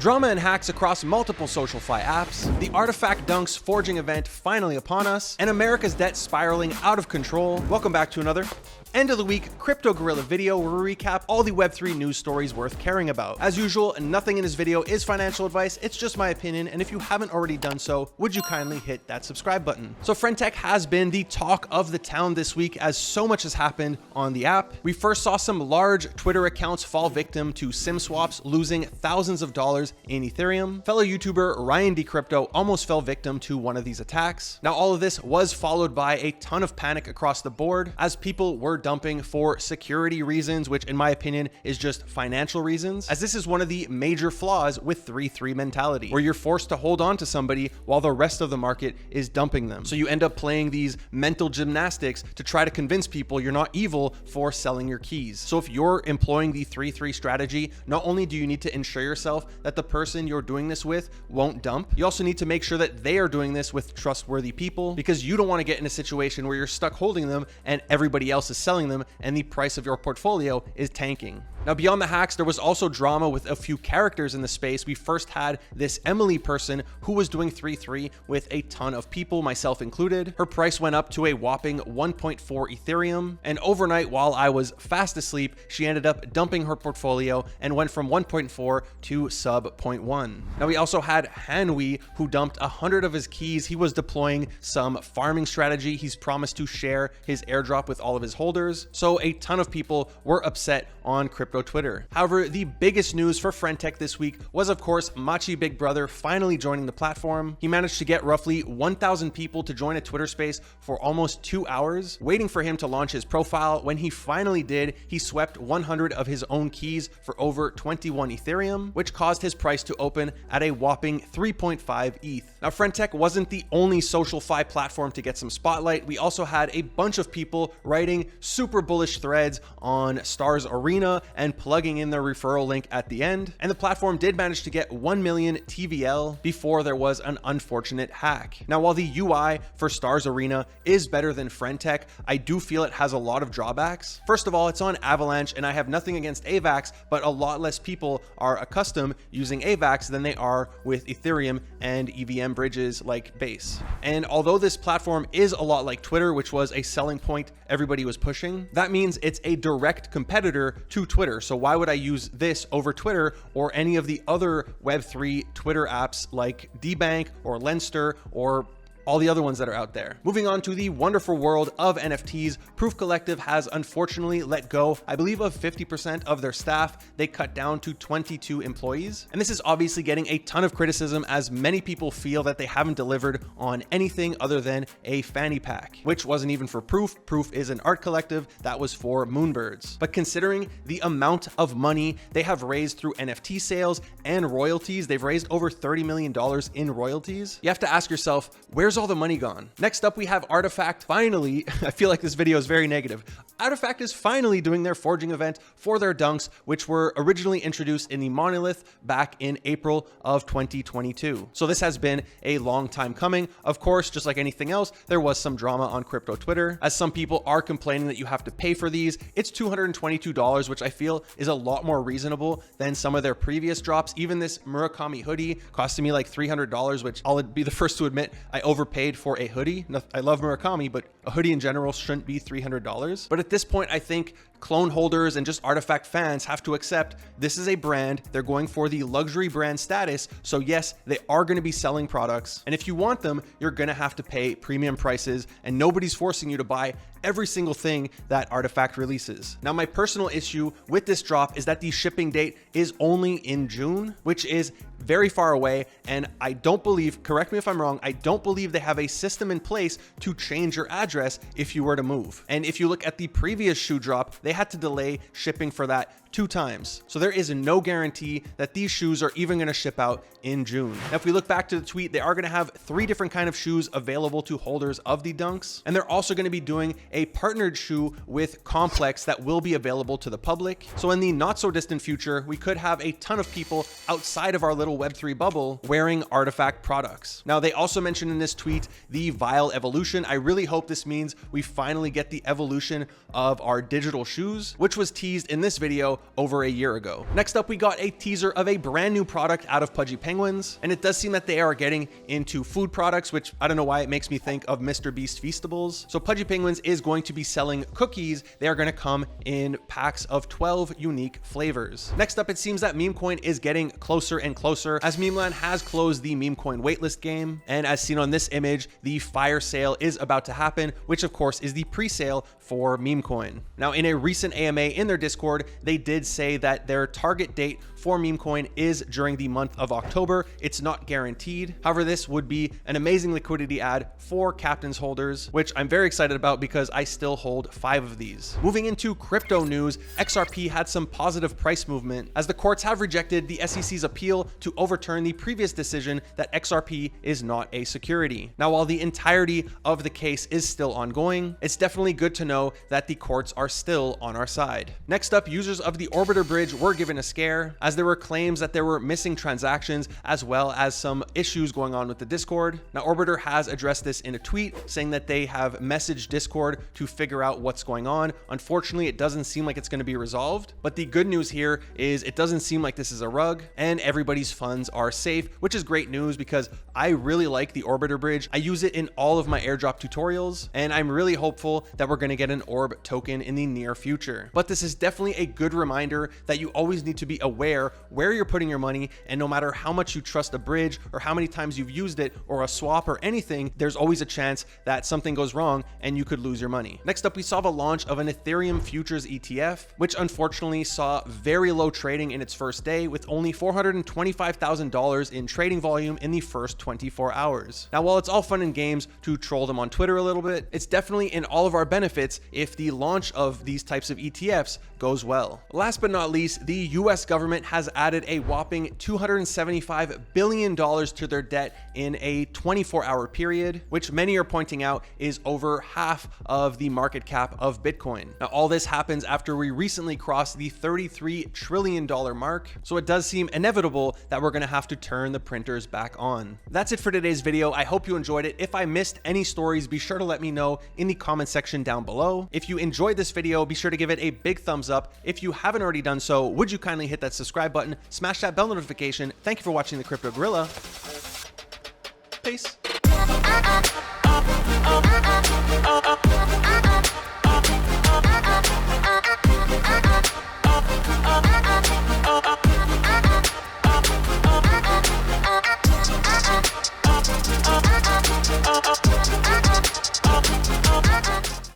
Drama and hacks across multiple SocialFi apps, the RTFKT Dunks forging event finally upon us, and America's debt spiraling out of control. Welcome back to another end of the week Crypto Gorilla video where we recap all the Web3 news stories worth caring about. As usual, nothing in this video is financial advice, it's just my opinion, and if you haven't already done so, would you kindly hit that subscribe button. So Friendtech has been the talk of the town this week as so much has happened on the app. We first saw some large Twitter accounts fall victim to SIM swaps, losing thousands of dollars in Ethereum. Fellow YouTuber Ryan D Crypto almost fell victim to one of these attacks. Now all of this was followed by a ton of panic across the board as people were dumping for security reasons, which in my opinion is just financial reasons, as this is one of the major flaws with 3-3 mentality, where you're forced to hold on to somebody while the rest of the market is dumping them. So you end up playing these mental gymnastics to try to convince people you're not evil for selling your keys. So if you're employing the 3-3 strategy, not only do you need to ensure yourself that the person you're doing this with won't dump, you also need to make sure that they are doing this with trustworthy people, because you don't want to get in a situation where you're stuck holding them and everybody else is selling them and the price of your portfolio is tanking. Now, beyond the hacks, there was also drama with a few characters in the space. We first had this Emily person who was doing 3-3 with a ton of people, myself included. Her price went up to a whopping 1.4 Ethereum, and overnight while I was fast asleep, she ended up dumping her portfolio and went from 1.4 to sub 0.1. Now, we also had Hanwee who dumped 100 of his keys. He was deploying some farming strategy. He's promised to share his airdrop with all of his holders. So a ton of people were upset on crypto Twitter. However, the biggest news for Friendtech this week was, of course, MachiBigBrother finally joining the platform. He managed to get roughly 1,000 people to join a Twitter space for almost 2 hours, waiting for him to launch his profile. When he finally did, he swept 100 of his own keys for over 21 Ethereum, which caused his price to open at a whopping 3.5 ETH. Now, Friendtech wasn't the only SocialFi platform to get some spotlight. We also had a bunch of people writing super bullish threads on Stars Arena and plugging in their referral link at the end. And the platform did manage to get 1 million TVL before there was an unfortunate hack. Now, while the UI for Stars Arena is better than Friendtech, I do feel it has a lot of drawbacks. First of all, it's on Avalanche, and I have nothing against AVAX, but a lot less people are accustomed using AVAX than they are with Ethereum and EVM bridges like Base. And although this platform is a lot like Twitter, which was a selling point everybody was pushing, that means it's a direct competitor to Twitter. So why would I use this over Twitter or any of the other Web3 Twitter apps like DBank or Lenster or all the other ones that are out there? Moving on to the wonderful world of NFTs, Proof Collective has unfortunately let go, I believe, of 50% of their staff. They cut down to 22 employees. And this is obviously getting a ton of criticism as many people feel that they haven't delivered on anything other than a fanny pack, which wasn't even for Proof. Proof is an art collective that was for Moonbirds. But considering the amount of money they have raised through NFT sales and royalties, they've raised over $30 million in royalties. You have to ask yourself, where's all the money gone? Next up, we have RTFKT. Finally, I feel like this video is very negative. RTFKT is finally doing their forging event for their dunks, which were originally introduced in the monolith back in April of 2022. So this has been a long time coming. Of course, just like anything else, there was some drama on crypto Twitter, as some people are complaining that you have to pay for these. It's $222, which I feel is a lot more reasonable than some of their previous drops. Even this Murakami hoodie costing me like $300, which I'll be the first to admit I overpaid for a hoodie. I love Murakami, but a hoodie in general shouldn't be $300. But at this point, I think clone holders and just RTFKT fans have to accept this is a brand. They're going for the luxury brand status. So yes, they are going to be selling products. And if you want them, you're going to have to pay premium prices, and nobody's forcing you to buy every single thing that RTFKT releases. Now, my personal issue with this drop is that the shipping date is only in June, which is very far away. And I don't believe, correct me if I'm wrong, I don't believe they have a system in place to change your address if you were to move. And if you look at the previous shoe drop, they had to delay shipping for that 2 times. So there is no guarantee that these shoes are even going to ship out in June. Now, if we look back to the tweet, they are going to have 3 different kind of shoes available to holders of the dunks. And they're also going to be doing a partnered shoe with Complex that will be available to the public. So in the not so distant future, we could have a ton of people outside of our little Web3 bubble wearing RTFKT products. Now, they also mentioned in this tweet the Vile evolution. I really hope this means we finally get the evolution of our digital shoes shoes, which was teased in this video over a year ago. Next up, we got a teaser of a brand new product out of Pudgy Penguins, and it does seem that they are getting into food products, which I don't know why it makes me think of Mr. Beast Feastables. So Pudgy Penguins is going to be selling cookies. They are going to come in packs of 12 unique flavors. Next up, it seems that Memecoin is getting closer and closer as Memeland has closed the Memecoin waitlist game. And as seen on this image, the fire sale is about to happen, which of course is the pre-sale for Memecoin. Now, in a recent AMA in their Discord, they did say that their target date for Memecoin is during the month of October. It's not guaranteed. However, this would be an amazing liquidity add for captains holders, which I'm very excited about because I still hold 5 of these. Moving into crypto news, XRP had some positive price movement as the courts have rejected the SEC's appeal to overturn the previous decision that XRP is not a security. Now, while the entirety of the case is still ongoing, it's definitely good to know that the courts are still on our side. Next up, users of the Orbiter bridge were given a scare as there were claims that there were missing transactions as well as some issues going on with the Discord. Now, Orbiter has addressed this in a tweet saying that they have messaged Discord to figure out what's going on. Unfortunately, it doesn't seem like it's going to be resolved, but the good news here is it doesn't seem like this is a rug and everybody's funds are safe, which is great news because I really like the Orbiter bridge. I use it in all of my airdrop tutorials, and I'm really hopeful that we're going to get an orb token in the near future. But this is definitely a good reminder that you always need to be aware where you're putting your money, and no matter how much you trust a bridge or how many times you've used it or a swap or anything, there's always a chance that something goes wrong and you could lose your money. Next up, we saw the launch of an Ethereum Futures ETF, which unfortunately saw very low trading in its first day with only $425,000 in trading volume in the first 24 hours. Now, while it's all fun and games to troll them on Twitter a little bit, it's definitely in all of our benefits if the launch of these types of ETFs goes well. Last but not least, the US government has added a whopping $275 billion to their debt in a 24-hour period, which many are pointing out is over half of the market cap of Bitcoin. Now, all this happens after we recently crossed the $33 trillion mark, so it does seem inevitable that we're going to have to turn the printers back on. That's it for today's video. I hope you enjoyed it. If I missed any stories, be sure to let me know in the comment section down below. If you enjoyed this video, be sure to give it a big thumbs up. If you haven't already done so, would you kindly hit that subscribe button, smash that bell notification. Thank you for watching the Crypto Gorilla. Peace.